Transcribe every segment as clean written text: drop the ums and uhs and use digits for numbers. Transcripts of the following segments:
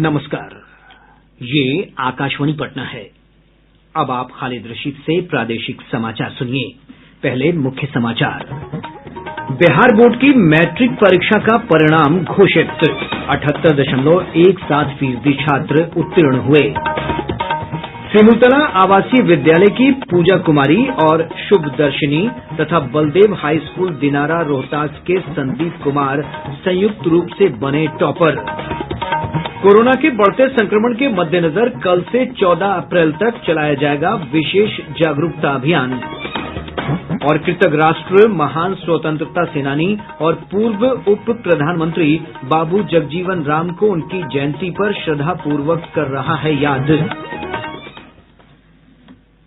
नमस्कार, ये आकाशवाणी पटना है। अब आप खालिद रशीद से प्रादेशिक समाचार सुनिए। पहले मुख्य समाचार। बिहार बोर्ड की मैट्रिक परीक्षा का परिणाम घोषित। 78.17% छात्र उत्तीर्ण हुए। सिमुलतला आवासीय विद्यालय की पूजा कुमारी और शुभदर्शिनी तथा बलदेव हाई स्कूल दिनारा रोहतास के संदीप कुमार संयुक्त रूप से बने टॉपर। कोरोना के बढ़ते संक्रमण के मद्देनजर कल से 14 अप्रैल तक चलाया जाएगा विशेष जागरूकता अभियान। और कृतज्ञ राष्ट्र महान स्वतंत्रता सेनानी और पूर्व उप प्रधानमंत्री बाबू जगजीवन राम को उनकी जयंती पर श्रद्धापूर्वक कर रहा है याद।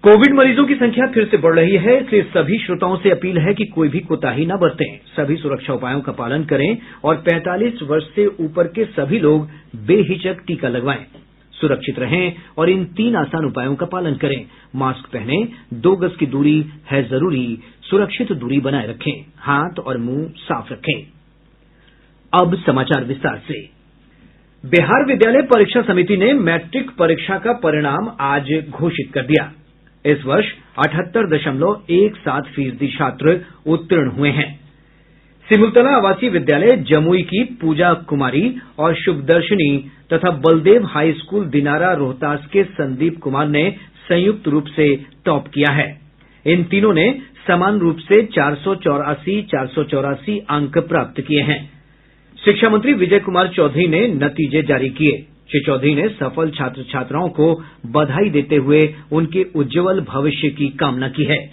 कोविड मरीजों की संख्या फिर से बढ़ रही है, इसलिए सभी श्रोताओं से अपील है कि कोई भी कोताही न बरतें, सभी सुरक्षा उपायों का पालन करें और 45 वर्ष से ऊपर के सभी लोग बेहिचक टीका लगवाएं। सुरक्षित रहें और इन 3 आसान उपायों का पालन करें। मास्क पहनें, 2 गज की दूरी है जरूरी, सुरक्षित दूरी बनाए रखें, हाथ और मुंह साफ रखें। अब समाचार विस्तार से। बिहार विद्यालय परीक्षा समिति ने मैट्रिक परीक्षा का परिणाम आज घोषित कर दिया। इस वर्ष 78.17% छात्र उत्तीर्ण हुए हैं। सिमुलतला आवासीय विद्यालय जमुई की पूजा कुमारी और शुभदर्शिनी तथा बलदेव हाई स्कूल दिनारा रोहतास के संदीप कुमार ने संयुक्त रूप से टॉप किया है। इन तीनों ने समान रूप से 484 अंक प्राप्त किए हैं। शिक्षा मंत्री विजय कुमार चौधरी ने नतीजे जारी किए। श्री चौधरी ने सफल छात्र छात्राओं को बधाई देते हुए उनके उज्जवल भविष्य की कामना की है।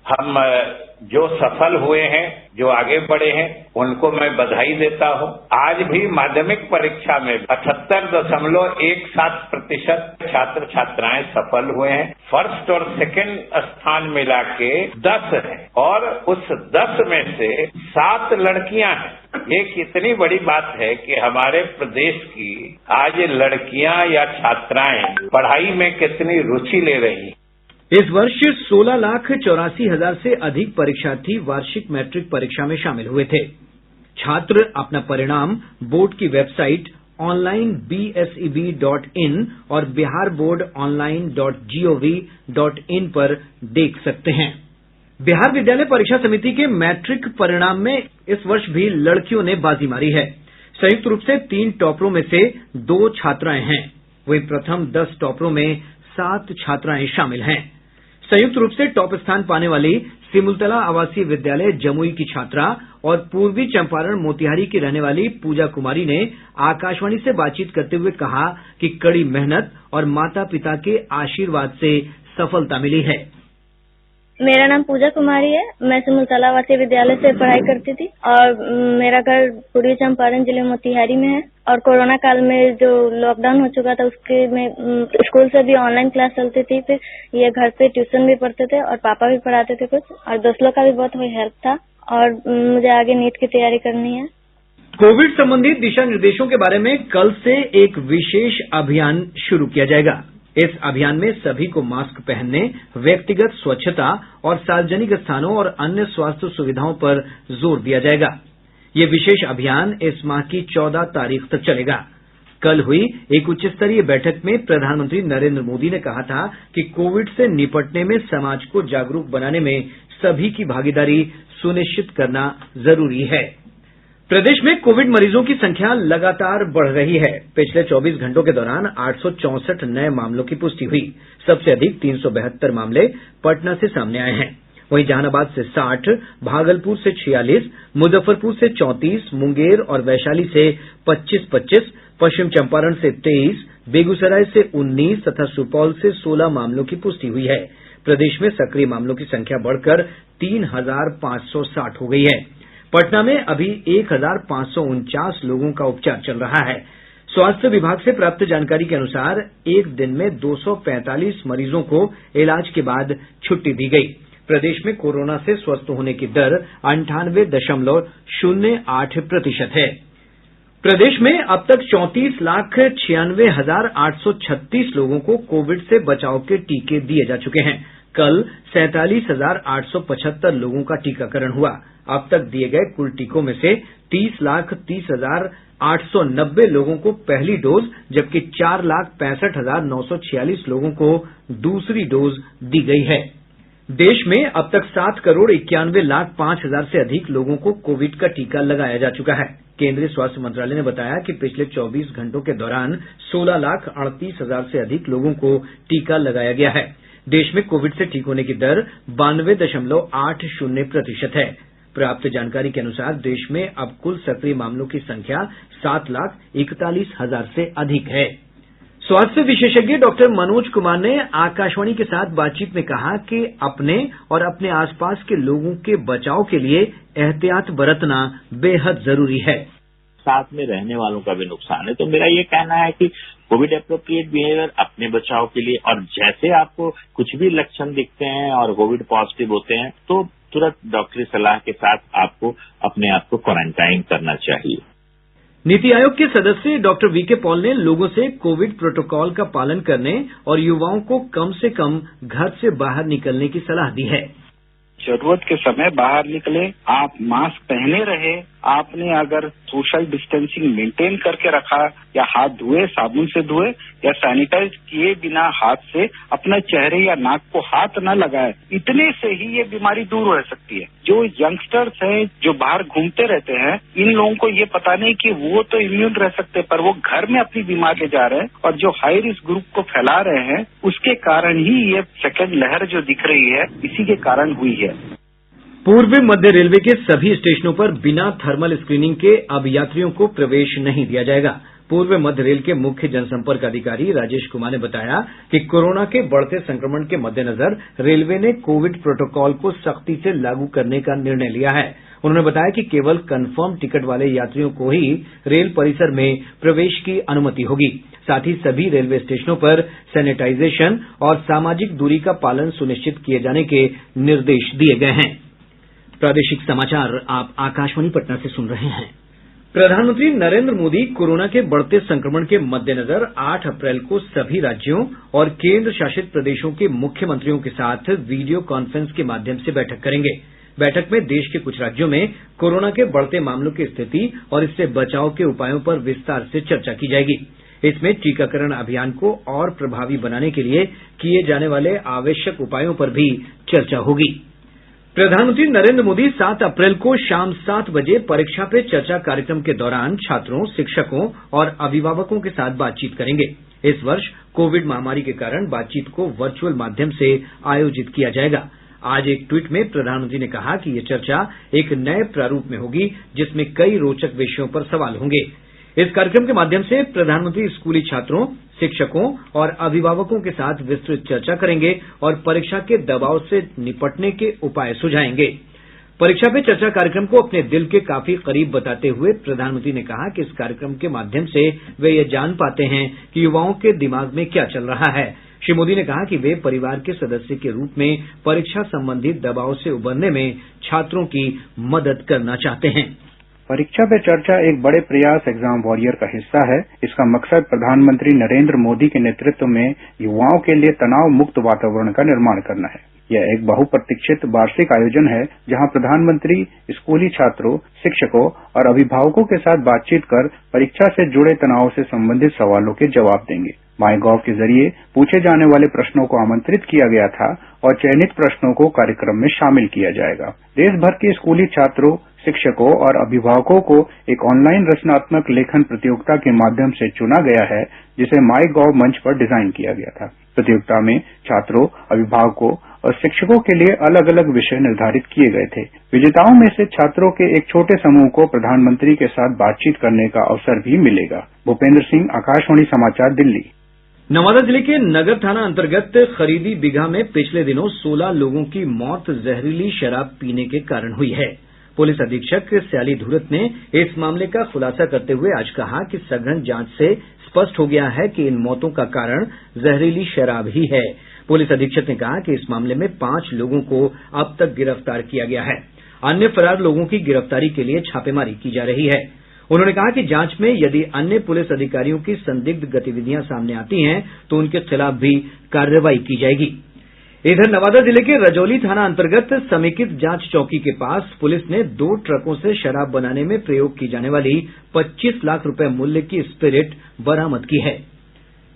हम जो सफल हुए हैं, जो आगे बढ़े हैं, उनको मैं बधाई देता हूं। आज भी माध्यमिक परीक्षा में 78.17% छात्र छात्राएं सफल हुए हैं। फर्स्ट और सेकंड स्थान मिला के 10 है और उस 10 में से 7 लड़कियां हैं। ये कितनी बड़ी बात है कि हमारे प्रदेश की आज लड़कियां या छात्राएं पढ़ाई में कितनी रुचि ले रही हैं। इस वर्ष 16,84,000 से अधिक परीक्षार्थी वार्षिक मैट्रिक परीक्षा में शामिल हुए थे। छात्र अपना परिणाम बोर्ड की वेबसाइट onlinebseb.in और biharboardonline.gov.in पर देख सकते हैं। बिहार विद्यालय परीक्षा समिति के मैट्रिक परिणाम में इस वर्ष भी लड़कियों ने बाजी मारी है। संयुक्त रूप से 3 टॉपरों में से 2 छात्राएं हैं। वहीं प्रथम 10 टॉपरों में 7 छात्राएं शामिल हैं। संयुक्त रूप से टॉप स्थान पाने वाली सिमुलतला आवासीय विद्यालय जमुई की छात्रा और पूर्वी चंपारण मोतिहारी की रहने वाली पूजा कुमारी ने आकाशवाणी से बातचीत करते हुए कहा कि कड़ी मेहनत और माता पिता के आशीर्वाद से सफलता मिली है। मेरा नाम पूजा कुमारी है। मैं सिमुलतला आवासीय विद्यालय से पढ़ाई करती थी और मेरा घर पूर्वी चंपारण जिले मोतिहारी में है। और कोरोना काल में जो लॉकडाउन हो चुका था उसके में स्कूल से भी ऑनलाइन क्लास चलती थी। फिर ये घर पे ट्यूशन भी पढ़ते थे और पापा भी पढ़ाते थे कुछ, और दोस्तों का भी बहुत हेल्प था। और मुझे आगे नीट की तैयारी करनी है। कोविड संबंधी दिशा निर्देशों के बारे में कल से एक विशेष अभियान शुरू किया जाएगा। इस अभियान में सभी को मास्क पहनने, व्यक्तिगत स्वच्छता और सार्वजनिक स्थानों और अन्य स्वास्थ्य सुविधाओं पर जोर दिया जाएगा। ये विशेष अभियान इस माह की 14 तारीख तक चलेगा। कल हुई एक उच्च स्तरीय बैठक में प्रधानमंत्री नरेंद्र मोदी ने कहा था कि कोविड से निपटने में समाज को जागरूक बनाने में सभी की भागीदारी सुनिश्चित करना जरूरी है। प्रदेश में कोविड मरीजों की संख्या लगातार बढ़ रही है। पिछले 24 घंटों के दौरान 864 नए मामलों की पुष्टि हुई। सबसे अधिक 372 मामले पटना से सामने आए हैं। वहीं जहानाबाद से 60, भागलपुर से 46, मुजफ्फरपुर से 34, मुंगेर और वैशाली से 25-25, पश्चिम चंपारण से 23, बेगूसराय से 19 तथा सुपौल से 16 मामलों की पुष्टि हुई है। प्रदेश में सक्रिय मामलों की संख्या बढ़कर 3,560 हो गई है। पटना में अभी 1,549 लोगों का उपचार चल रहा है। स्वास्थ्य विभाग से प्राप्त जानकारी के अनुसार एक दिन में 245 मरीजों को इलाज के बाद छुट्टी दी गई। प्रदेश में कोरोना से स्वस्थ होने की दर 98.08% है। प्रदेश में अब तक 34,96,836 लोगों को कोविड से बचाव के टीके दिए जा चुके हैं। कल 47,875 लोगों का टीकाकरण हुआ। अब तक दिए गए कुल टीकों में से 30,30,000 890 लोगों को पहली डोज जबकि 4,65,946 लोगों को दूसरी डोज दी गई है। देश में अब तक 7,91,05,000 से अधिक लोगों को कोविड का टीका लगाया जा चुका है। केंद्रीय स्वास्थ्य मंत्रालय ने बताया कि पिछले 24 घंटों के दौरान 16,38,000 से अधिक लोगों को टीका लगाया गया है। देश में कोविड से ठीक होने की दर 92.80% है। प्राप्त जानकारी के अनुसार देश में अब कुल सक्रिय मामलों की संख्या 7,41,000 से अधिक है। स्वास्थ्य विशेषज्ञ डॉक्टर मनोज कुमार ने आकाशवाणी के साथ बातचीत में कहा कि अपने और अपने आसपास के लोगों के बचाव के लिए एहतियात बरतना बेहद जरूरी है। साथ में रहने वालों का भी नुकसान है, तो मेरा ये कहना है कि कोविड एप्रोप्रिएट बिहेवियर अपने बचाव के लिए, और जैसे आपको कुछ भी लक्षण दिखते हैं और कोविड पॉजिटिव होते हैं तो तुरंत डॉक्टरी सलाह के साथ आपको अपने आप को क्वारंटाइन करना चाहिए। नीति आयोग के सदस्य डॉक्टर वीके पॉल ने लोगों से कोविड प्रोटोकॉल का पालन करने और युवाओं को कम से कम घर से बाहर निकलने की सलाह दी है। जरूरत के समय बाहर निकले, आप मास्क पहने रहे, आपने अगर सोशल डिस्टेंसिंग मेंटेन करके रखा या हाथ धोए, साबुन से धोए या सैनिटाइज किए बिना हाथ से अपने चेहरे या नाक को हाथ न लगाए, इतने से ही ये बीमारी दूर हो सकती है। जो यंगस्टर्स हैं जो बाहर घूमते रहते हैं, इन लोगों को ये पता नहीं कि वो तो इम्यून रह सकते पर वो घर में अपनी बीमारी ले जा रहे हैं और जो हाई रिस्क ग्रुप को फैला रहे हैं, उसके कारण ही ये सेकेंड लहर जो दिख रही है इसी के कारण हुई है। पूर्व मध्य रेलवे के सभी स्टेशनों पर बिना थर्मल स्क्रीनिंग के अब यात्रियों को प्रवेश नहीं दिया जाएगा। पूर्व मध्य रेल के मुख्य जनसंपर्क अधिकारी राजेश कुमार ने बताया कि कोरोना के बढ़ते संक्रमण के मद्देनजर रेलवे ने कोविड प्रोटोकॉल को सख्ती से लागू करने का निर्णय लिया है। उन्होंने बताया कि केवल कन्फर्म टिकट वाले यात्रियों को ही रेल परिसर में प्रवेश की अनुमति होगी। साथ ही सभी रेलवे स्टेशनों पर सैनिटाइजेशन और सामाजिक दूरी का पालन सुनिश्चित किए जाने के निर्देश दिए गए हैं। प्रादेशिक समाचार आप आकाशवाणी पटना से सुन रहे हैं। प्रधानमंत्री नरेंद्र मोदी कोरोना के बढ़ते संक्रमण के मद्देनजर 8 अप्रैल को सभी राज्यों और केंद्र शासित प्रदेशों के मुख्यमंत्रियों के साथ वीडियो कॉन्फ्रेंस के माध्यम से बैठक करेंगे। बैठक में देश के कुछ राज्यों में कोरोना के बढ़ते मामलों की स्थिति और इससे बचाव के उपायों पर विस्तार से चर्चा की जाएगी। इसमें टीकाकरण अभियान को और प्रभावी बनाने के लिए किए जाने वाले आवश्यक उपायों पर भी चर्चा होगी। प्रधानमंत्री नरेंद्र मोदी 7 अप्रैल को शाम 7 बजे परीक्षा पे चर्चा कार्यक्रम के दौरान छात्रों, शिक्षकों और अभिभावकों के साथ बातचीत करेंगे। इस वर्ष कोविड महामारी के कारण बातचीत को वर्चुअल माध्यम से आयोजित किया जाएगा। आज एक ट्वीट में प्रधानमंत्री ने कहा कि ये चर्चा एक नए प्रारूप में होगी जिसमें कई रोचक विषयों पर सवाल होंगे। इस कार्यक्रम के माध्यम से प्रधानमंत्री स्कूली छात्रों, शिक्षकों और अभिभावकों के साथ विस्तृत चर्चा करेंगे और परीक्षा के दबाव से निपटने के उपाय सुझाएंगे। परीक्षा पे चर्चा कार्यक्रम को अपने दिल के काफी करीब बताते हुए प्रधानमंत्री ने कहा कि इस कार्यक्रम के माध्यम से वे ये जान पाते हैं कि युवाओं के दिमाग में क्या चल रहा है। श्री मोदी ने कहा कि वे परिवार के सदस्य के रूप में परीक्षा संबंधी दबाव से उबरने में छात्रों की मदद करना चाहते हैं। परीक्षा पे चर्चा एक बड़े प्रयास एग्जाम वॉरियर का हिस्सा है। इसका मकसद प्रधानमंत्री नरेंद्र मोदी के नेतृत्व में युवाओं के लिए तनाव मुक्त वातावरण का निर्माण करना है। यह एक बहुप्रतीक्षित वार्षिक आयोजन है जहां प्रधानमंत्री स्कूली छात्रों, शिक्षकों और अभिभावकों के साथ बातचीत कर परीक्षा से जुड़े तनाव से संबंधित सवालों के जवाब देंगे। माईगॉव के जरिए पूछे जाने वाले प्रश्नों को आमंत्रित किया गया था और चयनित प्रश्नों को कार्यक्रम में शामिल किया जाएगा। देश भर के स्कूली छात्रों, शिक्षकों और अभिभावकों को एक ऑनलाइन रचनात्मक लेखन प्रतियोगिता के माध्यम से चुना गया है जिसे माईगॉव मंच पर डिजाइन किया गया था। प्रतियोगिता में छात्रों, अभिभावकों और शिक्षकों के लिए अलग अलग विषय निर्धारित किए गए थे। विजेताओं में से छात्रों के एक छोटे समूह को प्रधानमंत्री के साथ बातचीत करने का अवसर भी मिलेगा। भूपेंद्र सिंह, आकाशवाणी समाचार, दिल्ली। नवादा जिले के नगर थाना अंतर्गत खरीदी बिगहा में पिछले दिनों 16 लोगों की मौत जहरीली शराब पीने के कारण हुई है। पुलिस अधीक्षक सयाली धुरत ने इस मामले का खुलासा करते हुए आज कहा कि सघन जांच से स्पष्ट हो गया है कि इन मौतों का कारण जहरीली शराब ही है। पुलिस अधीक्षक ने कहा कि इस मामले में 5 लोगों को अब तक गिरफ्तार किया गया है। अन्य फरार लोगों की गिरफ्तारी के लिए छापेमारी की जा रही है। उन्होंने कहा कि जांच में यदि अन्य पुलिस अधिकारियों की संदिग्ध गतिविधियां सामने आती हैं तो उनके खिलाफ भी कार्रवाई की जाएगी। इधर नवादा जिले के रजौली थाना अंतर्गत समेकित जांच चौकी के पास पुलिस ने 2 ट्रकों से शराब बनाने में प्रयोग की जाने वाली 25 लाख रुपए मूल्य की स्पिरिट बरामद की है।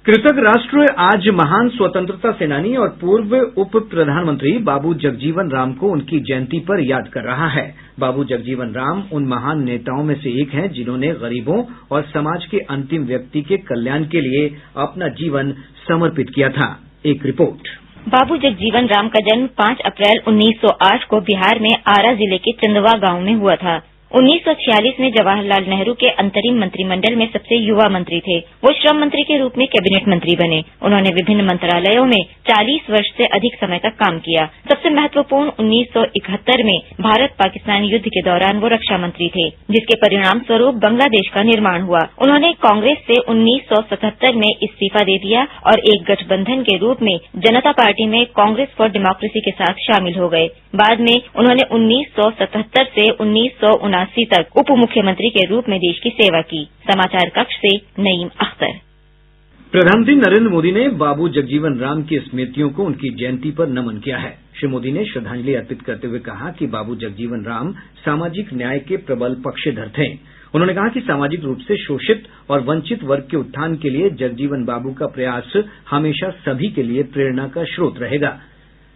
कृतज्ञ राष्ट्र आज महान स्वतंत्रता सेनानी और पूर्व उप प्रधानमंत्री बाबू जगजीवन राम को उनकी जयंती पर याद कर रहा है। बाबू जगजीवन राम उन महान नेताओं में से एक हैं जिन्होंने गरीबों और समाज के अंतिम व्यक्ति के कल्याण के लिए अपना जीवन समर्पित किया था। एक रिपोर्ट। बाबू जगजीवन राम का जन्म 5 अप्रैल 1908 को बिहार में आरा जिले के चंदवा गांव में हुआ था। 1946 में जवाहरलाल नेहरू के अंतरिम मंत्रिमंडल में सबसे युवा मंत्री थे। वो श्रम मंत्री के रूप में कैबिनेट मंत्री बने। उन्होंने विभिन्न मंत्रालयों में 40 वर्ष से अधिक समय तक काम किया। सबसे महत्वपूर्ण 1971 में भारत पाकिस्तान युद्ध के दौरान वो रक्षा मंत्री थे, जिसके परिणाम स्वरूप बांग्लादेश का निर्माण हुआ। उन्होंने कांग्रेस से 1977 में इस्तीफा दे दिया और एक गठबंधन के रूप में जनता पार्टी में कांग्रेस फॉर डेमोक्रेसी के साथ शामिल हो गए। बाद में उन्होंने 1977 से 1979 तक उप मुख्यमंत्री के रूप में देश की सेवा की। समाचार कक्ष से नईम अख्तर। प्रधानमंत्री नरेंद्र मोदी ने बाबू जगजीवन राम की स्मृतियों को उनकी जयंती पर नमन किया है। श्री मोदी ने श्रद्धांजलि अर्पित करते हुए कहा कि बाबू जगजीवन राम सामाजिक न्याय के प्रबल पक्षधर थे। उन्होंने कहा कि सामाजिक रूप से शोषित और वंचित वर्ग के उत्थान के लिए जगजीवन बाबू का प्रयास हमेशा सभी के लिए प्रेरणा का स्रोत रहेगा।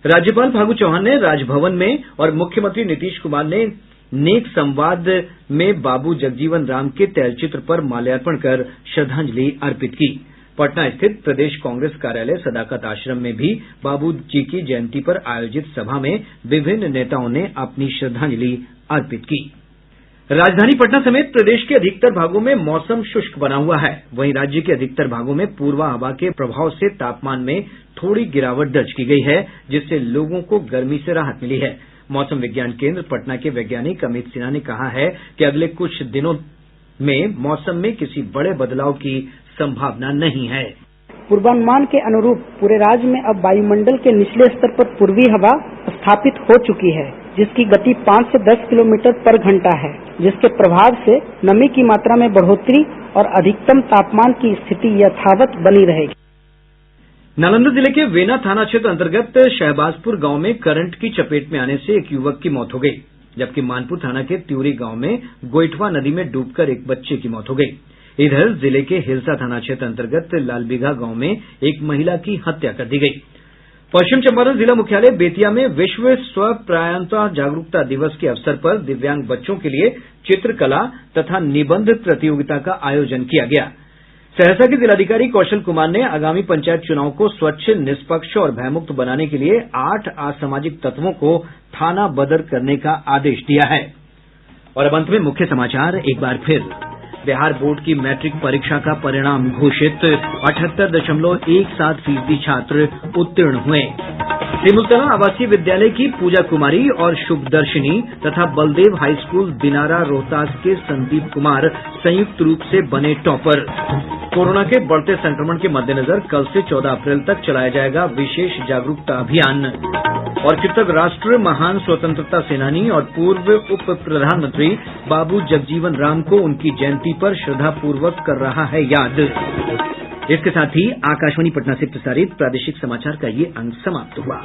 राज्यपाल फागू चौहान ने राजभवन में और मुख्यमंत्री नीतीश कुमार ने नेक संवाद में बाबू जगजीवन राम के तैलचित्र पर माल्यार्पण कर श्रद्धांजलि अर्पित की। पटना स्थित प्रदेश कांग्रेस कार्यालय सदाकत आश्रम में भी बाबू जी की जयंती पर आयोजित सभा में विभिन्न नेताओं ने अपनी श्रद्धांजलि अर्पित की। राजधानी पटना समेत प्रदेश के अधिकतर भागों में मौसम शुष्क बना हुआ है। वहीं राज्य के अधिकतर भागों में पूर्वा हवा के प्रभाव से तापमान में थोड़ी गिरावट दर्ज की गई है, जिससे लोगों को गर्मी से राहत मिली है। मौसम विज्ञान केंद्र पटना के वैज्ञानिक अमित सिन्हा ने कहा है कि अगले कुछ दिनों में मौसम में किसी बड़े बदलाव की संभावना नहीं है। पूर्वानुमान के अनुरूप पूरे राज्य में अब वायुमंडल के निचले स्तर पर पूर्वी हवा स्थापित हो चुकी है, जिसकी गति 5 से 10 किलोमीटर पर घंटा है, जिसके प्रभाव से नमी की मात्रा में बढ़ोतरी और अधिकतम तापमान की स्थिति यथावत बनी रहेगी। नालंदा जिले के वेना थाना क्षेत्र अंतर्गत शहबाजपुर गांव में करंट की चपेट में आने से एक युवक की मौत हो गई, जबकि मानपुर थाना के त्यूरी गांव में गोइठवा नदी में डूबकर एक बच्चे की मौत हो गई। इधर जिले के हिलसा थाना क्षेत्र अंतर्गत लालबिघा गांव में एक महिला की हत्या कर दी गई। पश्चिम चंपारण जिला मुख्यालय बेतिया में विश्व स्वपरायणता जागरूकता दिवस के अवसर पर दिव्यांग बच्चों के लिए चित्रकला तथा निबंध प्रतियोगिता का आयोजन किया गया। सहरसा के जिलाधिकारी कौशल कुमार ने आगामी पंचायत चुनाव को स्वच्छ, निष्पक्ष और भयमुक्त बनाने के लिए 8 असामाजिक तत्वों को थाना बदर करने का आदेश दिया है। और अब अंत में मुख्य समाचार एक बार फिर। बिहार बोर्ड की मैट्रिक परीक्षा का परिणाम घोषित, 78.17% छात्र उत्तीर्ण हुए। सिमुलतला आवासीय विद्यालय की पूजा कुमारी और शुभदर्शिनी तथा बलदेव हाई स्कूल दिनारा रोहतास के संदीप कुमार संयुक्त रूप से बने टॉपर। कोरोना के बढ़ते संक्रमण के मद्देनजर कल से 14 अप्रैल तक चलाया जाएगा विशेष जागरूकता अभियान। और कृतज्ञ राष्ट्र महान स्वतंत्रता सेनानी और पूर्व उप प्रधानमंत्री बाबू जगजीवन राम को उनकी जयंती पर श्रद्धापूर्वक कर रहा है याद। इसके साथ ही आकाशवाणी पटना से प्रसारित प्रादेशिक समाचार का ये अंक समाप्त हुआ।